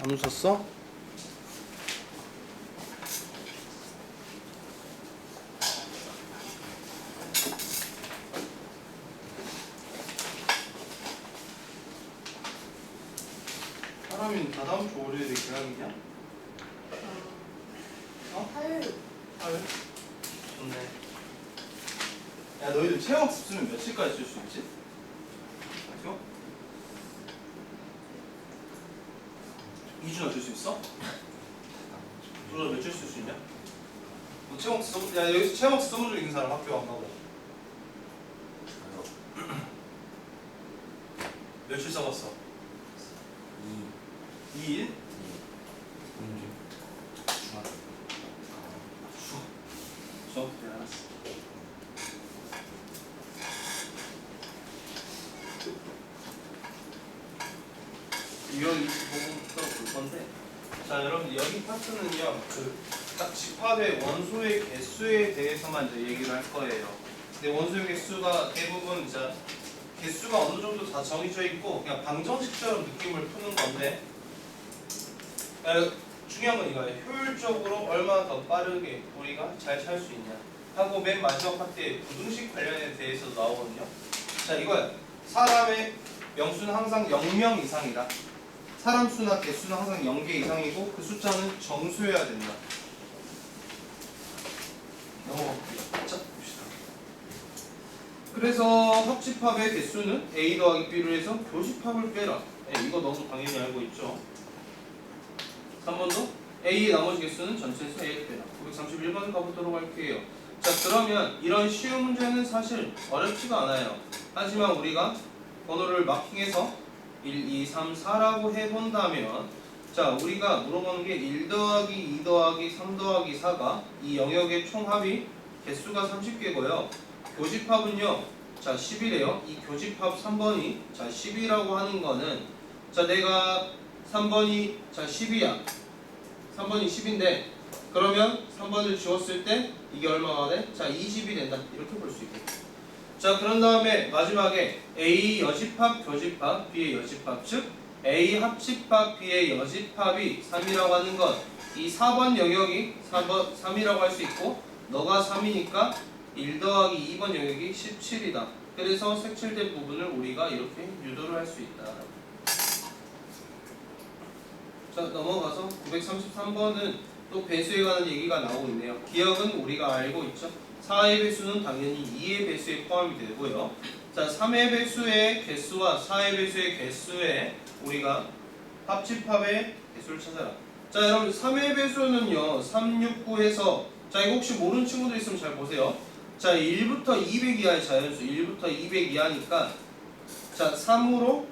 안 웃었어? 사람이 다다음 주 월요일에 계약이냐? 어? 화요일. 화요일? 좋네. 야, 너희들 체험학습 쓰면 며칠까지 쓸 수 있지? 학교? 2주나 쓸 수 있어? 너희들 며칠 쓸 수 있냐? 뭐 체험학습 써본, 야, 여기서 체험학습 써본 적 있는 사람 학교 안 가고 며칠 써봤어? 2일? 수업? 그래, 알았어. 여기 부분부터 볼 건데, 자 여러분 여기 파트는요 딱 집합의 원소의 개수에 대해서만 이제 얘기를 할 거예요. 근데 원소의 개수가 대부분 이제 개수가 어느 정도 다 정해져 있고 그냥 방정식처럼 느낌을 푸는 건데, 중요한 건 이거예요. 효율적으로 얼마나 더 빠르게 우리가 잘 찾을 수 있냐 하고 맨 마지막 파트에 부등식 관련에 대해서 나오거든요. 자 이거야. 사람의 명수는 항상 0명 이상이다. 사람 수나 개수는 항상 0개 이상이고 그 숫자는 정수여야 된다. 넘어갈게요. 자 봅시다. 그래서 합집합의 개수는 A 더하기 B를 해서 교집합을 빼라. 네, 이거 너무 당연히 알고 있죠. 3번도 A의 나머지 개수는 전체에서 A를 빼라. 931번 가보도록 할게요. 자 그러면 이런 쉬운 문제는 사실 어렵지가 않아요. 하지만 우리가 번호를 마킹해서 1, 2, 3, 4라고 해본다면, 자 우리가 물어보는 게 1 더하기 2 더하기 3 더하기 4가 이 영역의 총합이 개수가 30개고요. 교집합은요 자 10이래요. 이 교집합 3번이 자 10이라고 하는 거는, 자 내가 3번이 자 10이야. 3번이 10인데 그러면 3번을 지웠을 때 이게 얼마가 돼? 자 20이 된다. 이렇게 볼 수 있겠다. 자 그런 다음에 마지막에 A 여집합 교집합 B의 여집합, 즉 A 합집합 B의 여집합이 3이라고 하는 것, 이 4번 영역이 3이라고 할 수 있고 너가 3이니까 1 더하기 2번 영역이 17이다. 그래서 색칠된 부분을 우리가 이렇게 유도를 할 수 있다. 자 넘어가서 933번은 또 배수에 관한 얘기가 나오고 있네요. 기억은 우리가 알고 있죠. 4의 배수는 당연히 2의 배수에 포함이 되고요. 자 3의 배수의 개수와 4의 배수의 개수에 우리가 합집합의 개수를 찾아라. 자 여러분 3의 배수는요 369해서, 자 이거 혹시 모르는 친구들 있으면 잘 보세요. 자 1부터 200 이하의 자연수, 1부터 200 이하니까 자 3으로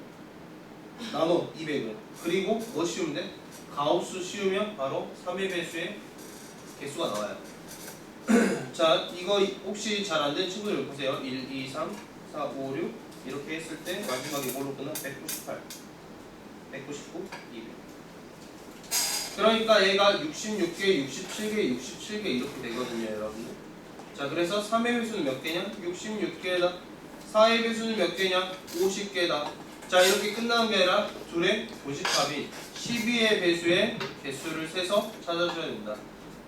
나눠 200을, 그리고 뭐 씌우면 돼? 가우스 씌우면 바로 3의 배수의 개수가 나와요. 자 이거 혹시 잘 안 되는 친구들 보세요. 1, 2, 3, 4, 5, 6 이렇게 했을 때 마지막에 뭘로 끝나? 198, 199, 200. 그러니까 얘가 66개, 67개, 67개 이렇게 되거든요 여러분들. 자 그래서 3의 배수는 몇 개냐? 66개다. 4의 배수는 몇 개냐? 50개다. 자 이렇게 끝나는 게 아니라 둘의 교집합인 12의 배수의 개수를 세서 찾아줘야 된다.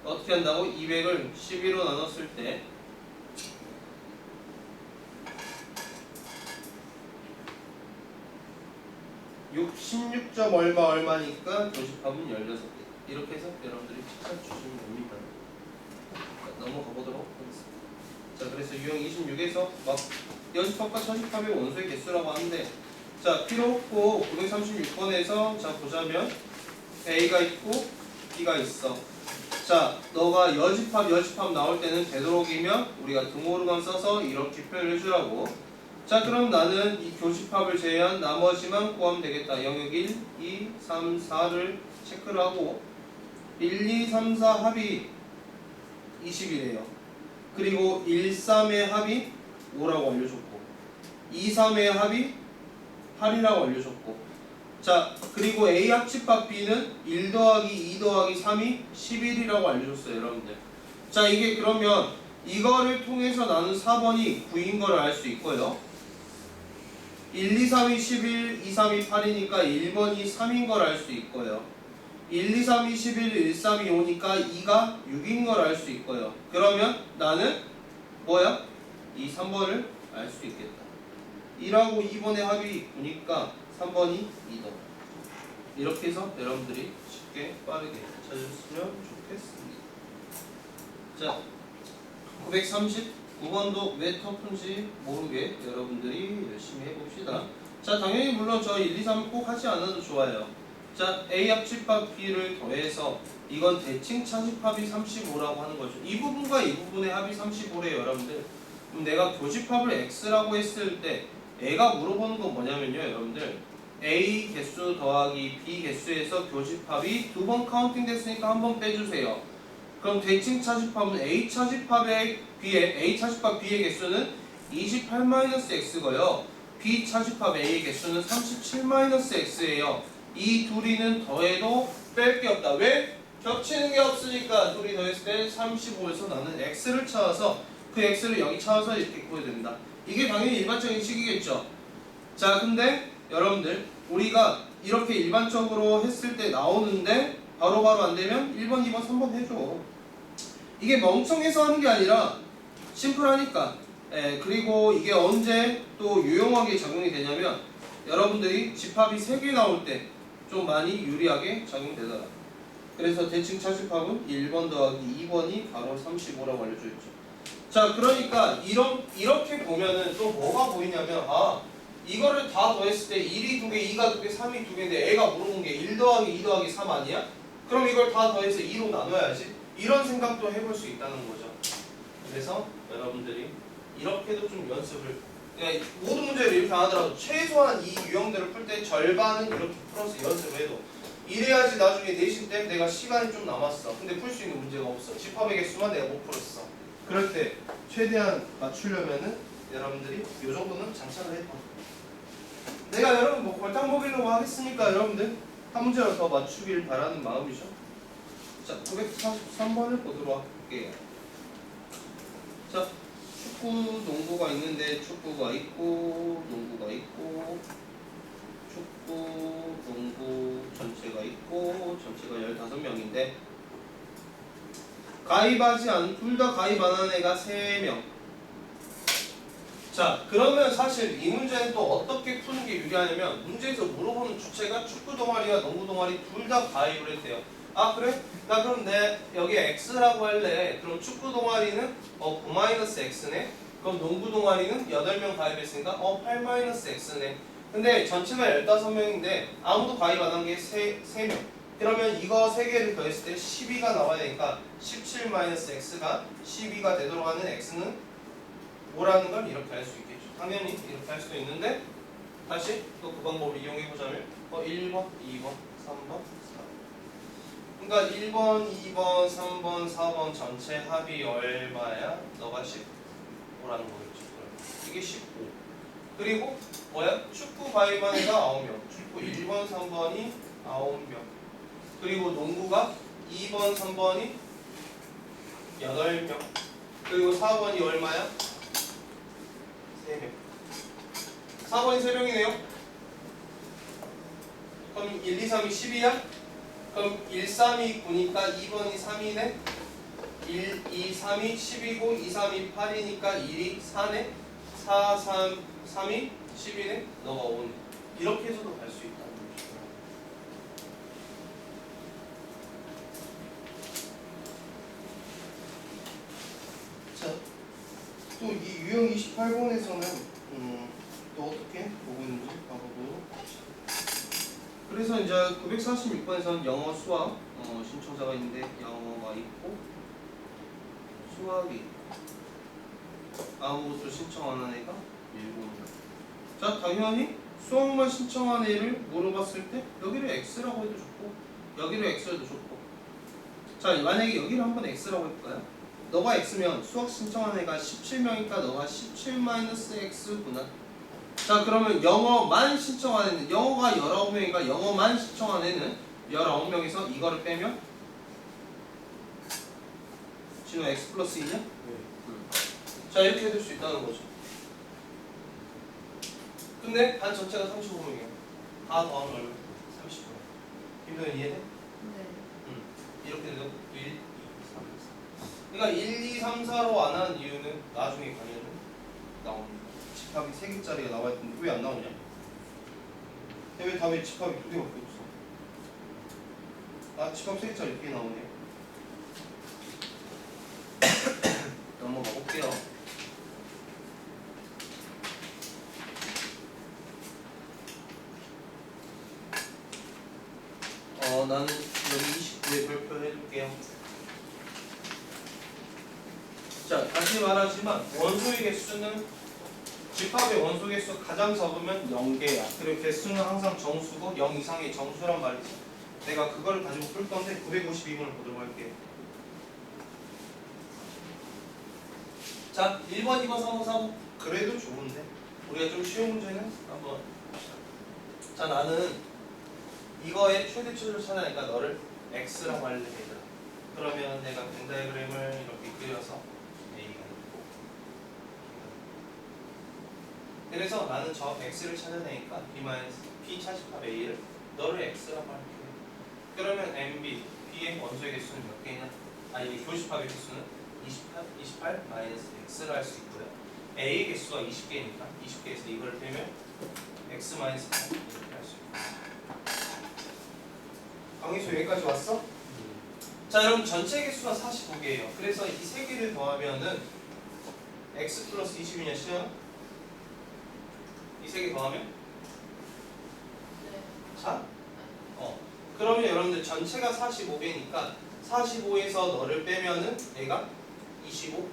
어떻게 한다고? 200을 12로 나눴을 때 (16점) 얼마니까 교집합은 16개. 이렇게 해서 여러분들이 찾아주시면 됩니다. 자, 넘어가 보도록 하겠습니다. 자 그래서 유형 26에서 막 여집합과 처집합의 원소의 개수라고 하는데, 자 필요 없고 936번에서 자 보자면 A가 있고 B가 있어. 자 너가 여집합 나올 때는 되도록이면 우리가 등호르간 써서 이렇게 표현을 해주라고. 자 그럼 나는 이 교집합을 제외한 나머지만 구하면 되겠다. 영역 1, 2, 3, 4를 체크를 하고 1, 2, 3, 4 합이 20이래요. 그리고 1, 3의 합이 5라고 알려줬고 2, 3의 합이 8이라고 알려줬고, 자 그리고 A 합집합 B는 1 더하기 2 더하기 3이 11이라고 알려줬어요 여러분들. 자 이게 그러면 이거를 통해서 나는 4번이 9인 거를 알 수 있고요. 1, 2, 3이 11, 2, 3이 8이니까 1번이 3인 걸 알 수 있고요. 1, 2, 3, 21, 1, 3, 2 오니까 2가 6인 걸 알 수 있고요. 그러면 나는 뭐야? 이 3번을 알 수 있겠다. 1하고 2번의 합이 9니까 3번이 2다. 이렇게 해서 여러분들이 쉽게 빠르게 찾으셨으면 좋겠습니다. 자, 939번도 왜 터프인지 모르게 여러분들이 열심히 해봅시다. 자, 당연히 물론 저 1, 2, 3 꼭 하지 않아도 좋아요. 자, A 합집합 B를 더해서 이건 대칭 차집합이 35라고 하는 거죠. 이 부분과 이 부분의 합이 35래요, 여러분들. 그럼 내가 교집합을 X라고 했을 때 애가 물어보는 건 뭐냐면요, 여러분들. A 개수 더하기 B 개수에서 교집합이 2번 카운팅 됐으니까 한 번 빼주세요. 그럼 대칭 차집합은 A 차집합에 비해 A 차집합 B의 개수는 28-x고요. B 차집합 A의 개수는 37-x예요. 이 둘이는 더해도 뺄 게 없다. 왜? 겹치는 게 없으니까 둘이 더했을 때 35에서 나는 x를 찾아서 그 x를 여기 찾아서 이렇게 구해야 된다. 이게 당연히 일반적인 식이겠죠. 자, 근데 여러분들 우리가 이렇게 일반적으로 했을 때 나오는데 바로바로 안 되면 1번, 2번, 3번 해줘. 이게 멍청해서 하는 게 아니라 심플하니까. 그리고 이게 언제 또 유용하게 작용이 되냐면 여러분들이 집합이 3개 나올 때 좀 많이 유리하게 작용되더라. 그래서 대칭 차집합은 1번 더하기 2번이 바로 35라고 알려져 있죠. 자, 그러니까 이렇게 보면은 또 뭐가 보이냐면 이거를 다 더했을 때 1이 2개, 2가 2개, 3이 2개인데 애가 물어본 게 1 더하기 2 더하기 3 아니야? 그럼 이걸 다 더해서 2로 나눠야지. 이런 생각도 해볼 수 있다는 거죠. 그래서 여러분들이 이렇게도 좀 연습을 모든 문제를 이렇게 안 하더라도 최소한 이 유형들을 풀 때 절반은 이렇게 풀어서 연습을 해도 이래야지 나중에 내신 때 내가 시간이 좀 남았어. 근데 풀 수 있는 문제가 없어. 집합의 개수만 내가 못 풀었어. 그럴 때 최대한 맞추려면은 여러분들이 이 정도는 장착을 해봐. 내가 여러분 뭐 골탕 먹이려고 하겠으니까 여러분들 한 문제를 더 맞추길 바라는 마음이죠. 자, 943번을 보도록 할게요. 자, 축구, 농구가 있는데 축구가 있고 농구가 있고 축구, 농구 전체가 있고 전체가 15명인데 가입하지 않은 둘 다 가입 안 한 애가 3명. 자, 그러면 사실 이 문제는 또 어떻게 푸는 게 유리하냐면 문제에서 물어보는 주체가 축구 동아리와 농구 동아리 둘 다 가입을 했대요. 아, 그래? 나 그럼 내 여기 x라고 할래. 그럼 축구 동아리는 9-x네. 그럼 농구 동아리는 8명 가입했으니까 8-x네. 근데 전체가 15명인데 아무도 가입 안 한 게 3명. 그러면 이거 3개를 더했을 때 12가 나와야 되니까 17-x가 12가 되도록 하는 x는 뭐라는 걸 이렇게 할 수 있겠죠. 당연히 이렇게 할 수도 있는데 다시 또 그 방법을 이용해보자면 1번, 2번, 3번, 4번. 그러니까 1번, 2번, 3번, 4번 전체 합이 얼마야? 너가 15라는 거겠죠. 이게 15. 그리고 뭐야? 축구 가입한 애가 9명. 축구 1번, 3번이 9명. 그리고 농구가 2번, 3번이 8명. 그리고 4번이 얼마야? 3명. 4번이 3명이네요. 그럼 1, 2, 3이 10이야? 그럼 1, 3이 9니까 2번이 3이네. 1, 2, 3이 10이고 2, 3이 8이니까 1이 4네. 4, 3, 3이 10이네. 너가 5네. 이렇게 해서도 갈 수 있다는 거죠. 자, 또 이 유형 28번에서는 또 어떻게 보고 있는지 봐보도록 합시다. 그래서 이제 946번에서는 영어, 수학 신청자가 있는데 영어가 있고 수학이 있고 아무것도 신청 안 한 애가 7명. 자, 당연히 수학만 신청한 애를 물어봤을 때 여기를 X라고 해도 좋고 여기를 X해도 좋고. 자, 만약에 여기를 한번 X라고 해볼까요? 너가 X면 수학 신청한 애가 17명이니까 너가 17-X구나. 자, 그러면 영어만 신청한 애는 영어가 19명이니까 영어만 신청한 애는 19명에서 이거를 빼면 진호 X 플러스 2냐? 자, 이렇게 해둘 수 있다는 거죠. 근데 반 전체가 35명이야. 다 더하면 얼마? 30명. 김도현 이해돼? 이렇게 돼서 1, 2, 3, 4. 그러니까 1, 2, 3, 4로 안 하는 이유는 나중에 가면은 나옵니다. 집합이 3개짜리가 나와야 되는데 왜 안 나오냐? 왜 답에 집합이 2개밖에 없어? 아, 집합 3개짜리 2개 나오네. 넘어가 볼게요. 나는 여기 29에 별표 해줄게요. 자, 다시 말하지만 원소의 개수는 집합의 원소 개수 가장 적으면 0개야. 그리고 개수는 항상 정수고 0 이상의 정수란 말이지. 내가 그걸 가지고 풀 건데 952번을 보도록 할게요. 자, 1번, 2번, 3번, 4번 그래도 좋은데 우리가 좀 쉬운 문제는 한번 봅시다. 자, 나는 이거의 최대치를 찾아내니까 너를 x라고 할래 얘들아. 그러면 내가 벤 다이그램을 이렇게 그려서 a가 있고, 그래서 나는 저 x를 찾아내니까 b 차집합 a를 너를 x라고 할게. 그러면 mb, b의 원소의 개수는 몇 개냐? 이 교집합의 개수는 28 마이너스 x를 할 수 있고요. a의 개수가 20개니까 20개에서 이걸 빼면 x 마이너스 8 이렇게 할 수 있고. 강의수 여기까지 왔어? 자, 여러분 전체 개수가 45개예요. 그래서 이 세 개를 더하면은 x 플러스 20이냐 시험? 이 세 개 더하면? 자? 그러면 여러분들 전체가 45개니까 45에서 너를 빼면은 얘가 25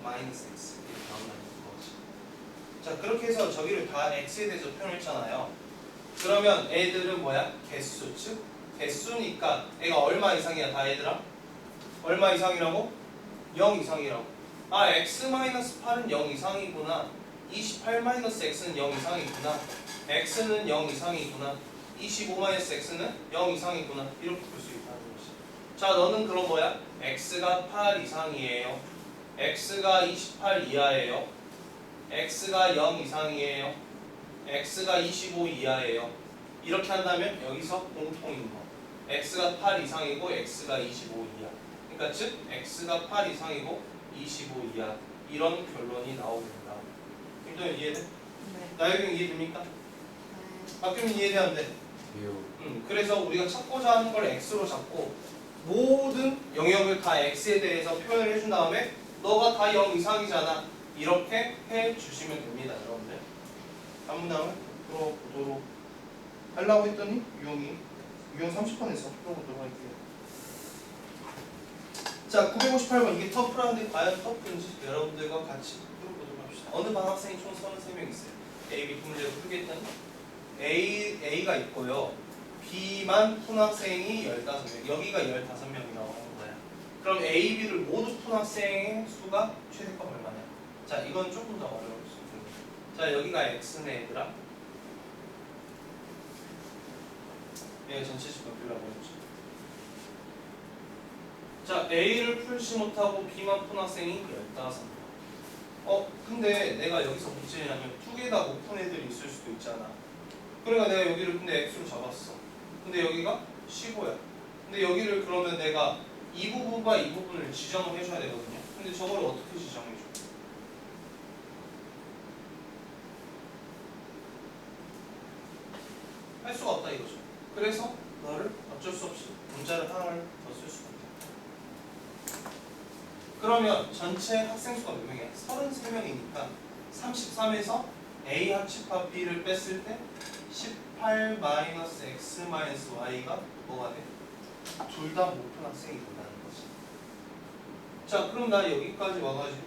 마이너스 x 이렇게 나온다는 거지. 자, 그렇게 해서 저기를 다 x에 대해서 표현했잖아요. 그러면 애들은 뭐야? 개수, 즉 개수니까 애가 얼마 이상이야 다 얘들아? 얼마 이상이라고? 0 이상이라고. x-8은 0 이상이구나. 28-x는 0 이상이구나. x는 0 이상이구나. 25-x는 0 이상이구나. 이렇게 볼 수 있다는 것이. 자, 너는 그럼 뭐야? x가 8 이상이에요. x가 28 이하예요. x가 0 이상이에요. x가 25 이하예요. 이렇게 한다면 여기서 공통인 거. x가 8 이상이고 x가 25 이하. 그러니까 즉 x가 8 이상이고 25 이하. 이런 결론이 나옵니다. 김도현 이해돼? 네. 나혜경 이해됩니까? 박규민 이해돼 안 돼? 그래서 우리가 찾고자 하는 걸 x로 잡고 모든 영역을 다 x에 대해서 표현을 해준 다음에 너가 다 0 이상이잖아. 이렇게 해주시면 됩니다, 여러분들. 다음 문항을 풀어보도록 하려고 했더니 유형 30번에서 풀어보도록 할게요. 자, 958번 이게 터프라는데 과연 터프인지 여러분들과 같이 풀어보도록 합시다. 어느 반 학생이 총 33명 있어요. A, B 문제를 풀겠다니 A가 있고요. B만 푼 학생이 15명. 여기가 15명이 나오는 거야. 그럼 A, B를 모두 푼 학생의 수가 최대값 얼마냐? 자, 이건 조금 더 어려울 수 있습니다. 자, 여기가 X네 얘들아. 얘가 전체 집합이라고 했죠. 자, A를 풀지 못하고 B만 푼 학생이 15명. 근데 내가 여기서 문제냐면 두 개 다 못 푼 애들이 있을 수도 있잖아. 그러니까 내가 여기를 근데 X로 잡았어. 근데 여기가 15야. 근데 여기를 그러면 내가 이 부분과 이 부분을 지정을 해줘야 되거든요. 근데 저걸 어떻게 지정해줘? 할 수가 없다 이거죠. 그래서 너를 어쩔 수 없이 문자를 하나를 더 쓸 수가 있다. 그러면 전체 학생 수가 몇 명이야? 33명이니까 33에서 A 합집합 B를 뺐을 때 18-x-y가 뭐가 돼? 둘 다 못 푼 학생이 된다는 거지. 자, 그럼 나 여기까지 와가지고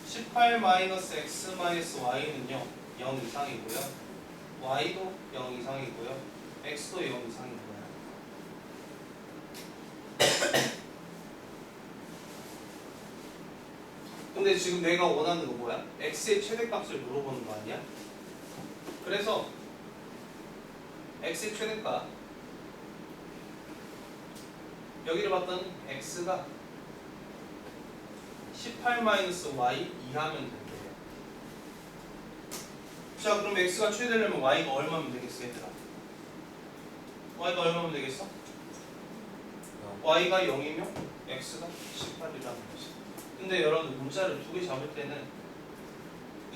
18-x-y는요 0 이상이고요. y도 0 이상이고요. x도 0 이상인 거야. 근데 지금 내가 원하는 거 뭐야? x의 최대값을 물어보는 거 아니야? 그래서 x의 최대값 여기를 봤더니 x가 18-y 이하면 된대요. 자, 그럼 x가 최대되려면 y가 얼마면 되겠어 얘들아? y가 얼마면 되겠어? y가 0이면 x가 18이라는 거지. 근데 여러분들 문자를 두 개 잡을 때는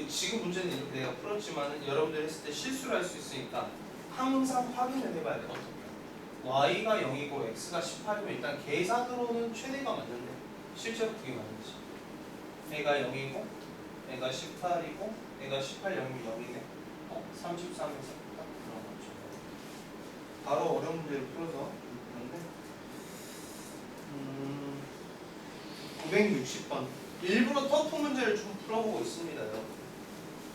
지금 문제는 이렇게 내가 풀었지만 여러분들 했을 때 실수를 할 수 있으니까 항상 확인을 해봐야 돼. 어떻게? y가 0이고 x가 18이면 일단 계산으로는 최대가 맞는데 실제로 그게 맞는지. a가 0이고 a가 18이고 a가 18, 0이면 0이네. 33에서 딱 들어가죠. 바로 어려운 문제를 풀어서 그런데 960번 일부러 터프 문제를 좀 풀어보고 있습니다.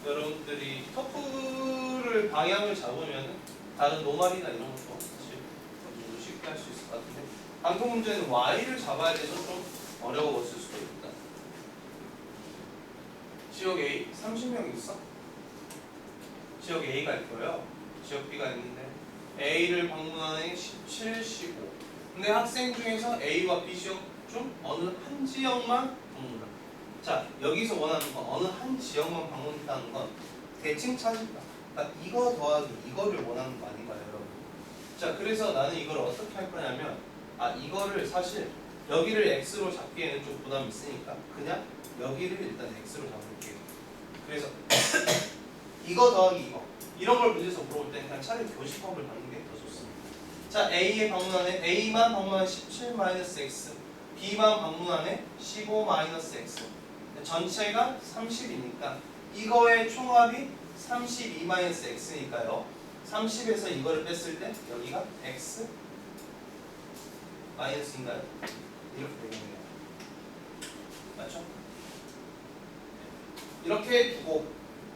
여러분들이 터프를 방향을 잡으면 다른 노말이나 이런 것도 사실 좀 쉽게 할 수 있을 것 같은데 방금 문제는 y를 잡아야 돼서 좀 어려웠을 수도 있다. 지역 A 30명 있어? 지역 A가 있고요. 지역 B가 있는데 A를 방문하는 17, 15. 근데 학생 중에서 A와 B 지역 중 어느 한 지역만 방문한다. 자, 여기서 원하는 건 어느 한 지역만 방문한다는 건 대칭 찾을까? 그러니까 이거 더하기 이거를 원하는 거 아닌가요, 여러분? 자, 그래서 나는 이걸 어떻게 할 거냐면 이거를 사실 여기를 x로 잡기에는 좀 부담이 있으니까 그냥 여기를 일단 x로 잡을게요. 그래서 이거 더하기 이거 이런 걸 문제에서 물어볼 때는 그냥 차라리 교집합을 받는 게 더 좋습니다. 자, A에 방문하네 A만 방문하는 17-x B만 방문하네 15-x 전체가 30이니까 이거의 총합이 32-x니까요 30에서 이거를 뺐을 때 여기가 x 마이너스인가요? 이렇게 되겠네요. 맞죠? 이렇게 두고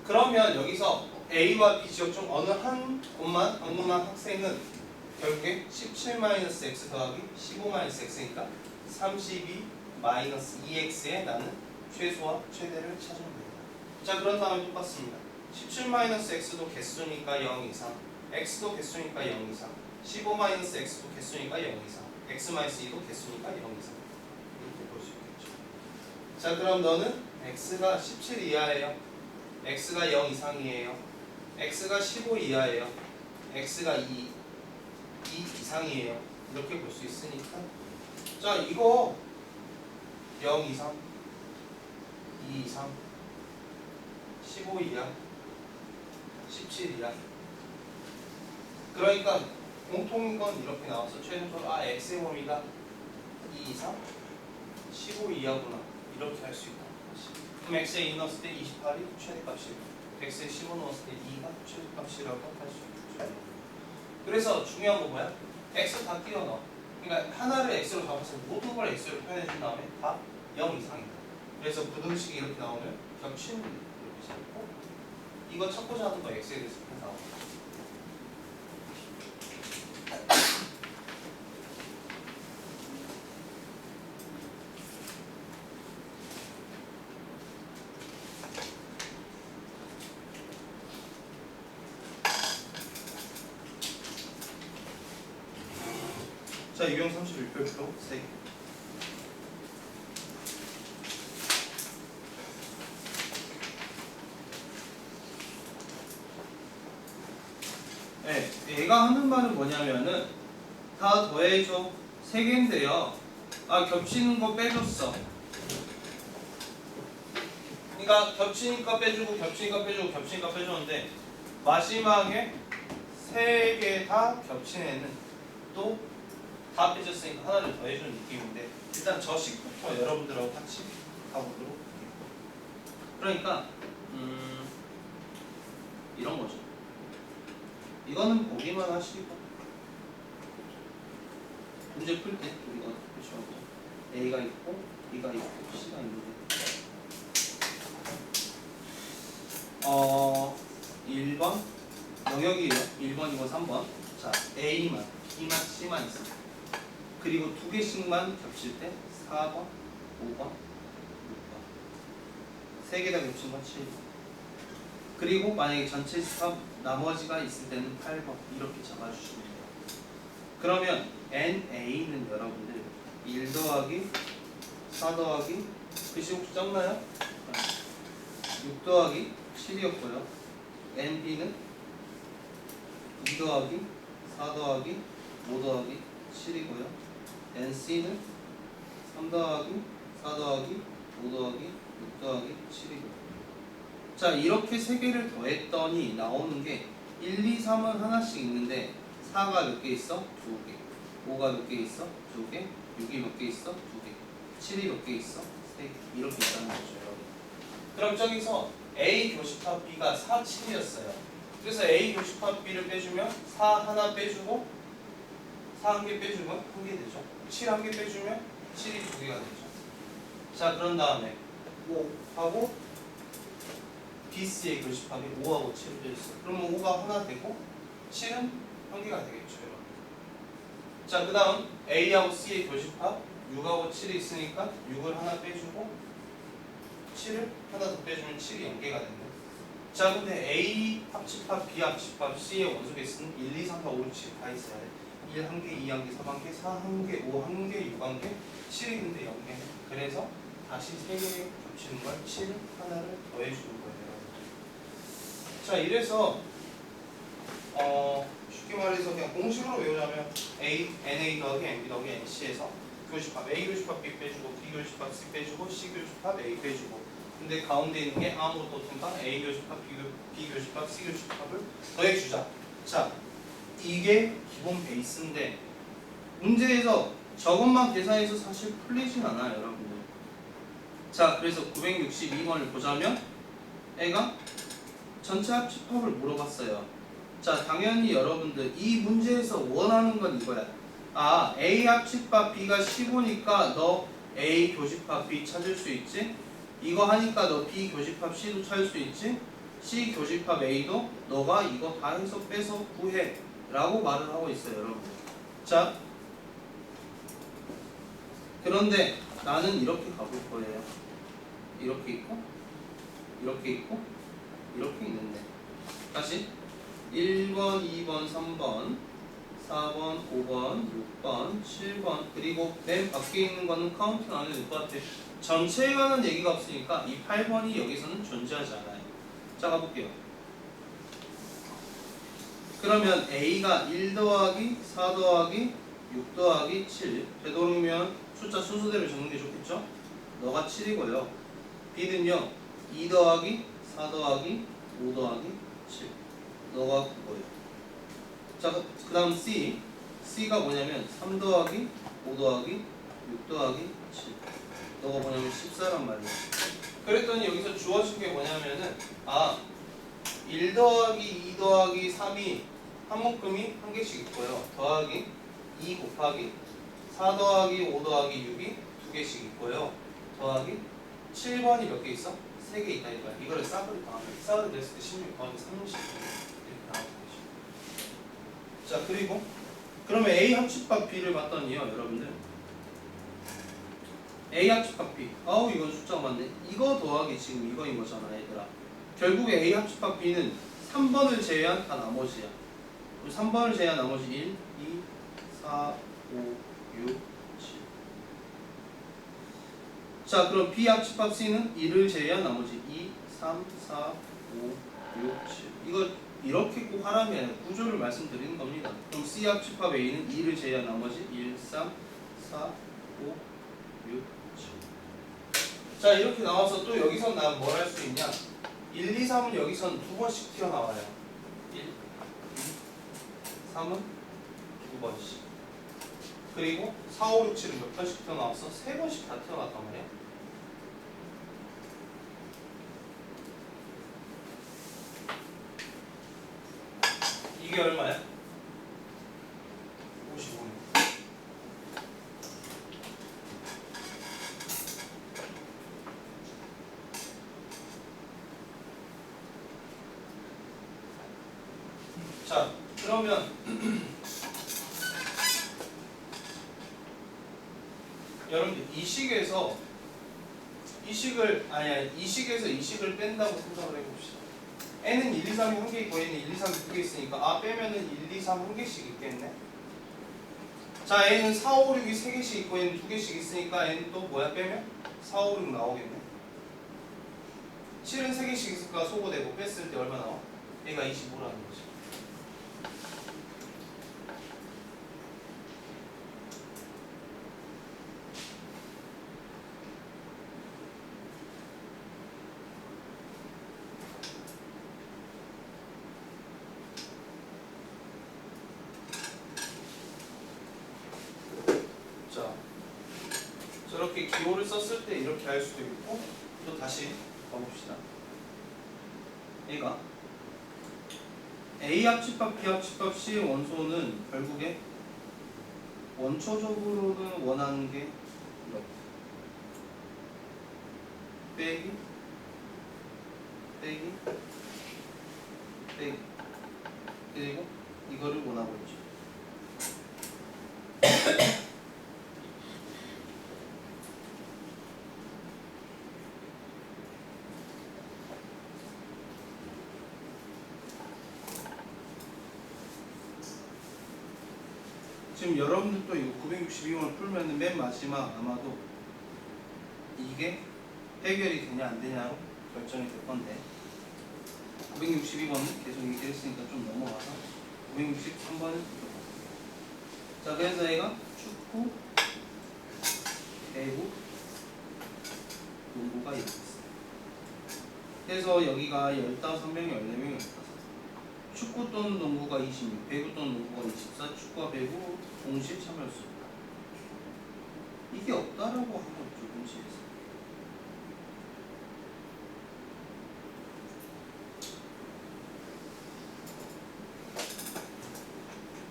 그러면 여기서 A와 B 지역 중 어느 한 곳만 방문한 학생은 결국에 17-x 더하기 15-x니까 32-2x에 나는 최소와 최대를 찾으면 됩니다. 자, 그런 다음에 똑같습니다. 17-x도 개수니까 0 이상, x도 개수니까 0 이상, 15-x도 개수니까 0 이상, x-2도 개수니까 0 이상. 이렇게 볼 수 있겠죠. 자, 그럼 너는 x가 17 이하예요. x가 0 이상이에요. x가 15 이하예요. x가 2 이상이에요. 이렇게 볼 수 있으니까 자, 이거 0 이상, 2 이상, 15 이하, 17 이하. 그러니까 공통인 건 이렇게 나와서 최종적으로 x의 범위가 2 이상, 15 이하구나 이렇게 할 수 있다. 그럼 x에 2 넣었을 때 28이 최대값이고 x에 15 넣었을 때 2가 최대값이라고 할 수 있죠. 그래서 중요한 건 뭐야? x 다 끼워 넣어. 그러니까 하나를 x로 잡아서 모든 걸 x로 표현해 준 다음에 다 0 이상이다. 그래서 부등식이 이렇게 나오면 겹치는 이렇게 잡고 이거 찾고자 하는 거 x에 대해서 이렇게 나옵니다. 자, 유형 31별표 3개. 네, 얘가 하는 말은 뭐냐면은 다 더해줘 3개인데요. 겹치는 거 빼줬어. 그러니까 겹치니까 빼주고 겹치니까 빼주고 겹치니까 빼줬는데 마지막에 3개 다 겹친 애는 또 다 빼줬으니까 하나를 더해주는 느낌인데 일단 저 식부터 여러분들하고 같이 가보도록 할게요. 그러니까 이런 거죠. 이거는 보기만 하시고 문제 풀 때 우리가 그렇죠. A가 있고 B가 있고 C가 있는데 1번 영역이에요. 1번, 2번, 3번. 자, A만, B만, C만 있습니다. 그리고 2개씩만 겹칠 때 4번, 5번, 6번 3개 다 겹친 건 7번. 그리고 만약에 전체 수 나머지가 있을 때는 8번 이렇게 잡아주시면 돼요. 그러면 NA는 여러분들 1 더하기 4 더하기 글씨 혹시 적나요? 6 더하기 7이었고요. NB는 2 더하기 4 더하기 5 더하기 7이고요. NC는 3 더하기 4 더하기 5 더하기 6 더하기 7이고요. 자, 이렇게 세 개를 더했더니 나오는 게 1, 2, 3은 하나씩 있는데 4가 몇 개 있어? 2개. 5가 몇 개 있어? 2개. 6이 몇 개 있어? 2개. 7이 몇 개 있어? 3개. 이렇게 있다는 거죠, 여러분. 그럼 저기서 A 교집합 B가 4, 7이었어요. 그래서 A 교집합 B를 빼주면 4 하나 빼주고 4 한 개 빼주면 1개 되죠. 7 한 개 빼주면 7이 2개가 되죠. 자, 그런 다음에 5하고 BC의 교집합이 5하고 7을 빼줬어요. 그러면 5가 하나 되고 7은 한 개가 되겠죠, 여러분. 자, 그 다음 A하고 C의 교집합 6하고 7이 있으니까 6을 하나 빼주고 7을 하나 더 빼주면 7이 0개가 됐네. 자, 근데 A 합집합, B 합집합, C의 원소 개수는 1, 2, 3, 4, 5, 6, 7 다 있어야 돼. 1 한 개, 2 한 개, 3 한 개, 4 한 개, 5 한 개, 6 한 개, 7이 있는데 0개. 그래서 다시 3개 겹치는 걸 7 하나를 더해주는 거예요. 자, 이래서 쉽게 말해서 그냥 공식으로 외우자면 NA 더하기 NB 더하기 NC에서 교집합 A 교집합 B 빼주고 B 교집합 C 빼주고 C 교집합 A 빼주고, 근데 가운데 있는 게 아무것도 없으니까 A 교집합 B 교집합 C 교집합을 더해주자. 자, 이게 기본 베이스인데 문제에서 저것만 계산해서 사실 풀리진 않아요, 여러분들. 자, 그래서 962번을 보자면 애가 전체 합집합을 물어봤어요. 자, 당연히 여러분들 이 문제에서 원하는 건 이거야. 아, A 합집합 B가 15니까 너 A 교집합 B 찾을 수 있지? 이거 하니까 너 B 교집합 C도 찾을 수 있지? C 교집합 A도 너가 이거 다 해서 빼서 구해 라고 말을 하고 있어요, 여러분. 자, 그런데 나는 이렇게 가볼 거예요. 이렇게 있고 이렇게 있고 이렇게 있는데 다시 1번, 2번, 3번, 4번, 5번, 6번, 7번, 그리고 맨 밖에 있는 거는 카운팅 안 해도 될 것 같아. 전체에 관한 얘기가 없으니까 이 8번이 여기서는 존재하지 않아요. 자, 가볼게요. 그러면 A가 1 더하기 4 더하기 6 더하기 7 되도록이면 숫자 순서대로 적는 게 좋겠죠? 너가 7이고요. B는요 2 더하기 4 더하기 5 더하기 7 너가 9고요. 자, 그 다음 C가 뭐냐면 3 더하기 5 더하기 6 더하기 7 너가 뭐냐면 14란 말이야. 그랬더니 여기서 주어진 게 뭐냐면은 1 더하기 2 더하기 3이 한 묶음이 한 개씩 있고요. 더하기 2 곱하기 4 더하기 5 더하기 6이 두 개씩 있고요. 더하기 7번이 몇 개 있어? 3개 있다 이거야. 이거를 싸그리 더하면 싸그리 됐을 때 16 더하기 30 이렇게 나오는 거죠. 자, 그리고 그러면 A 합집합 B를 봤더니요, 여러분들 A 합집합 B 이건 숫자가 많네. 이거 더하기 지금 이거인 거잖아, 얘들아. 결국에 A 합집합 B는 3번을 제외한 다 나머지야. 3번을 제외한 나머지 1, 2, 4, 5, 6, 7. 자, 그럼 B 합집합 C는 1을 제외한 나머지 2, 3, 4, 5, 6, 7. 이거 이렇게 꼭 하라는 게 아니라 구조를 말씀드리는 겁니다. 그럼 C 합집합 A는 2를 제외한 나머지 1, 3, 4, 5, 6, 7. 자, 이렇게 나와서 또 여기서 난 뭘 할 수 있냐? 1, 2, 3은 여기선 두 번씩 튀어나와요. 1, 2, 3은 두 번씩. 그리고 4, 5, 6, 7은 몇 번씩 튀어나왔어? 세 번씩 다 튀어나왔단 말이야. 이게 얼마야? 55네. 자, 그러면 여러분들 이 식에서 이 식을 뺀다고 생각을 해봅시다. n은 1, 2, 3이 한 개 있고 n은 1, 2, 3이 두 개 있으니까 빼면은 1, 2, 3 한 개씩 있겠네. 자, n은 4, 5, 6이 세 개씩 있고 n은 두 개씩 있으니까 n은 또 뭐야? 빼면 4, 5, 6 나오겠네. 7은 세 개씩 있으니까 소거되고 뺐을 때 얼마 나와? 얘가 25라는 거지. 이렇게 기호를 썼을 때 이렇게 할 수도 있고 또 다시 가봅시다. 얘가 A 합집합, B 합집합, C의 원소는 결국에 원초적으로는 원하는 게 이렇게 빼기 빼기 빼기 그리고 이거를 원하고 있죠. 지금 여러분들도 이거 962번을 풀면은 맨 마지막 아마도 이게 해결이 되냐 안 되냐로 결정이 될 건데 962번은 계속 얘기했으니까 좀 넘어가서 963번은 자, 그래서 얘가 축구, 배구, 농구가 이렇게 있어요. 그래서 여기가 15명이 14명이 15. 축구 또는 농구가 26, 배구 또는 농구가 24, 축구와 배구 동시에 참여할 수 있다. 이게 없다라고 한 거죠, 문제에서.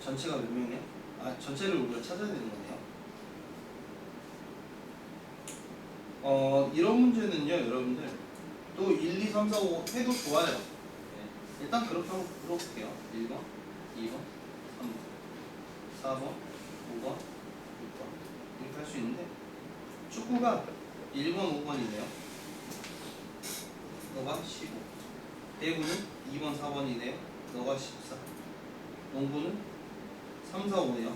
전체가 몇 명이야? 아, 전체를 우리가 찾아야 되는 거네요. 이런 문제는요, 여러분들 또 1, 2, 3, 4, 5 해도 좋아요. 네. 일단 그렇게 한번 풀어볼게요. 1번, 2번, 3번, 4번, 5번, 6번 이렇게 할 수 있는데 축구가 1번, 5번이네요. 너가 15. 배구는 2번, 4번이네요. 너가 14. 농구는 3, 4, 5네요.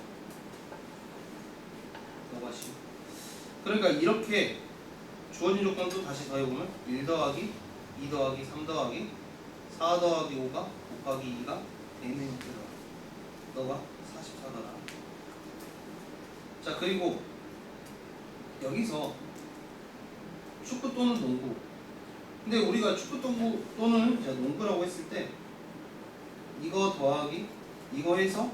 너가 10. 그러니까 이렇게 주어진 조건도 다시 더해보면 1 더하기 2 더하기 3 더하기 4 더하기 5가 5 곱하기 2가 4명이 들어가. 너가 44더라. 자, 그리고 여기서 축구 또는 농구. 근데 우리가 축구 또는 이제 농구라고 했을 때 이거 더하기 이거 해서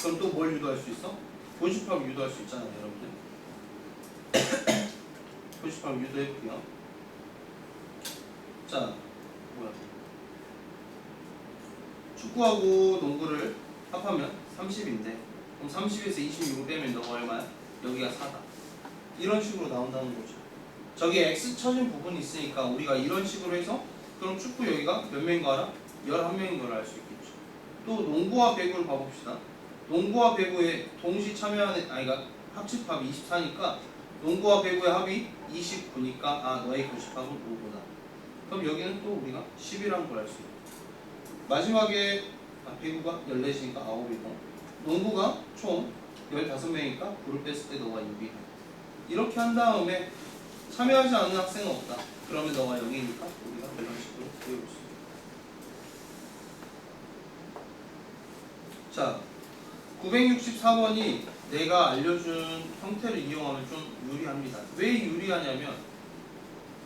그럼 또 뭘 유도할 수 있어? 교집합을 유도할 수 있잖아요, 여러분들. 교집합을 유도해볼게요. 자, 뭐야? 축구하고 농구를 합하면 30인데 그럼 30에서 26을 빼면 너가 얼마야? 여기가 4다. 이런 식으로 나온다는 거죠. 저기 X 쳐진 부분이 있으니까 우리가 이런 식으로 해서 그럼 축구 여기가 몇 명인가 알아? 11명인 걸 알 수 있겠죠. 또 농구와 배구를 봐봅시다. 농구와 배구에 동시 참여하는 그러니까 합집합이 24니까 농구와 배구의 합이 29니까 아 너의 교집합은 5구나. 그럼 여기는 또 우리가 10이라는 걸 알 수 있고 마지막에 배구가 14시니까 9이고 농구가 총 15명이니까 9를 뺐을 때 너가 6이다. 이렇게 한 다음에 참여하지 않는 학생은 없다. 그러면 너가 0이니까 우리가 이런 식으로 배울 수 있다. 자, 964번이 내가 알려준 형태를 이용하면 좀 유리합니다. 왜 유리하냐면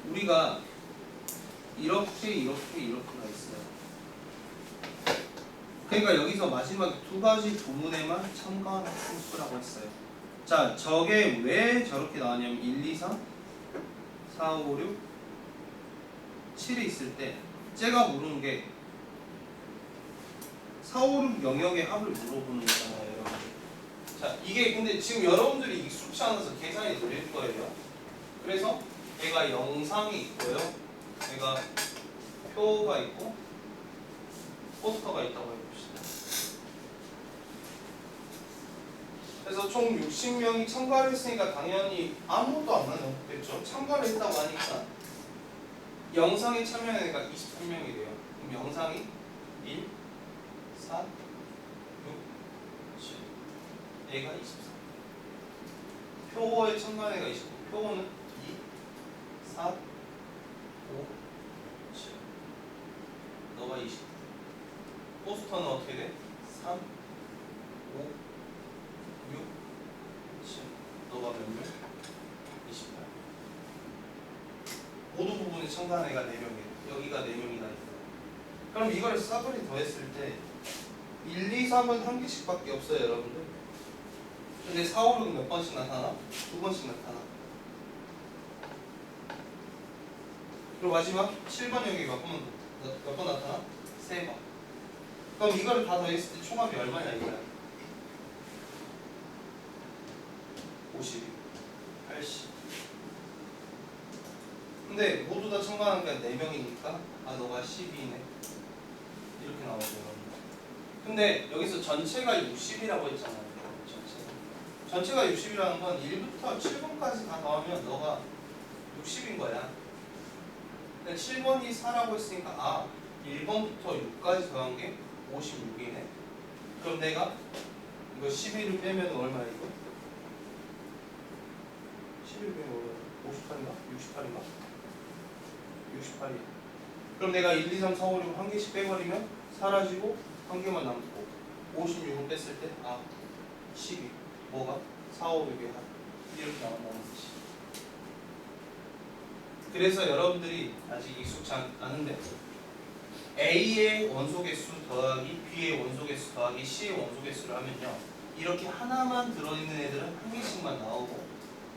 우리가 이렇게가 있어요. 그러니까 여기서 마지막에 두 가지 부문에만 참가한 학생 수라고 했어요. 자, 저게 왜 저렇게 나왔냐면 1, 2, 3, 4, 5, 6, 7이 있을 때 쟤가 물은 게 4, 5, 6 영역의 합을 물어보는 거잖아요, 여러분. 자, 이게 근데 지금 여러분들이 익숙치 않아서 계산이 느릴 거예요. 그래서 얘가 영상이 있고요. 얘가 표가 있고 포스터가 있다고 해봅시다. 그래서 총 60명이 참가를 했으니까 당연히 아무것도 안 나눴겠죠. 참가를 했다고 하니까 영상에 참여한 애가 23명이 돼요. 그럼 영상이 1, 4, 6, 7 얘가 24. 표어에 참가한 애가 29. 표어는 2, 4, 5, 7 너가 29. 포스터는 어떻게 돼? 3, 5, 6, 7 너가 몇 명? 28. 모두 부분에 참가한 애가 4명이에요. 여기가 4명이나 있어요. 그럼 이걸 싸그리 더했을 때 1, 2, 3은 한 개씩밖에 없어요, 여러분들. 근데 4, 5, 6은 몇 번씩 나타나? 2번씩 나타나. 그리고 마지막 7번 여기 몇 번 나타나? 3번. 그럼 이거를 다 더했을 때 총합이 얼마냐 이거야? 52, 80. 근데 모두 다 참가하는 게 4명이니까 아 너가 12네 이렇게 나오죠. 근데 여기서 전체가 60이라고 했잖아요. 전체가 60이라는 건 1부터 7번까지 다 더하면 너가 60인 거야. 근데 7번이 4라고 했으니까 아 1번부터 6까지 더한 게 56이네. 그럼 내가 이거 12를 빼면 얼마야 이거? 11을 빼면 얼마야? 58인가? 68인가? 68이야. 그럼 내가 1, 2, 3, 4, 5, 6 한 개씩 빼버리면 사라지고 한 개만 남고 56을 뺐을 때 아 12 뭐가? 4, 5, 6에 한 이렇게 나온다는 거지. 그래서 여러분들이 아직 익숙치 않은데 A의 원소개수 더하기 B의 원소개수 더하기 C의 원소개수를 하면요 이렇게 하나만 들어있는 애들은 한 개씩만 나오고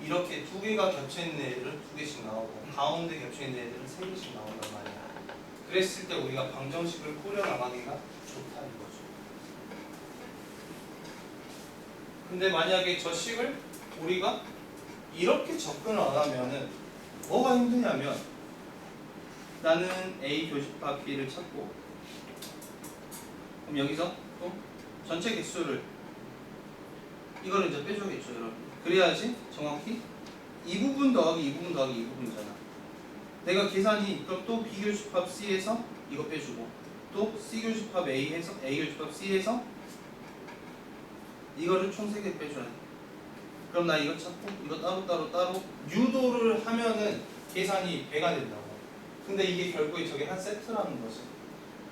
이렇게 두 개가 겹쳐있는 애들은 두 개씩 나오고 가운데 겹쳐있는 애들은 세 개씩 나온단 말이야. 그랬을 때 우리가 방정식을 꾸려나가기가 좋다는 거죠. 근데 만약에 저 식을 우리가 이렇게 접근을 안 하면은 뭐가 힘드냐면 나는 A 교집합 B를 찾고 그럼 여기서 또 전체 개수를 이거를 이제 빼줘야겠죠 여러분. 그래야지 정확히 이 부분 더하기 이 부분 더하기 이 부분이잖아. 내가 계산이 그럼 또 B 교집합 C에서 이거 빼주고 또 C 교집합 A에서 A 교집합 C에서 이거를 총 3개 빼줘야 돼. 그럼 나 이거 찾고 이거 따로 유도를 하면은 계산이 배가 된다고. 근데 이게 결국에 저게 한 세트라는 거지.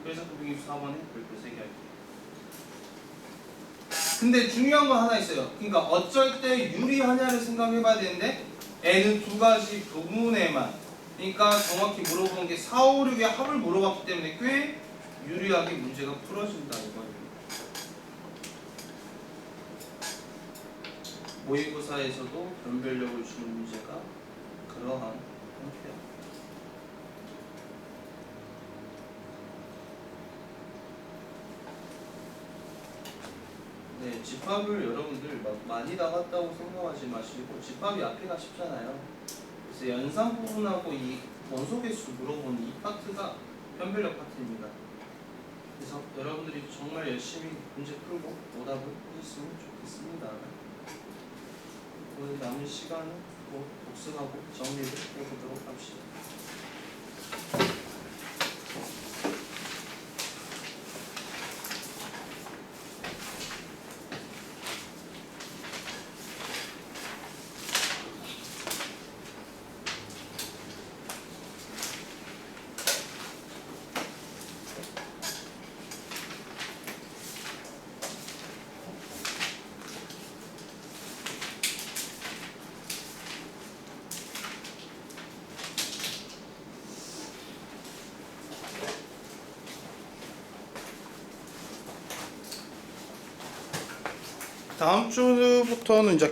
그래서 964번에 별표 3개 할게. 근데 중요한 건 하나 있어요. 그러니까 어쩔 때 유리하냐를 생각해봐야 되는데 N은 두 가지 부분에만 그러니까 정확히 물어보는 게 4, 5, 6의 합을 물어봤기 때문에 꽤 유리하게 문제가 풀어진다 이거예요. 모의고사에서도 변별력을 주는 문제가 그러한 형태야. 네, 집합을 여러분들 막 많이 나갔다고 생각하지 마시고 집합이 앞에가 쉽잖아요. 그래서 연산 부분하고 이 원소개수 물어보는 이 파트가 변별력 파트입니다. 그래서 여러분들이 정말 열심히 문제 풀고 오답을 해주시면 좋겠습니다. 오늘 남은 시간은 뭐 복습하고 정리를 해보도록 합시다. 다음 주부터는 이제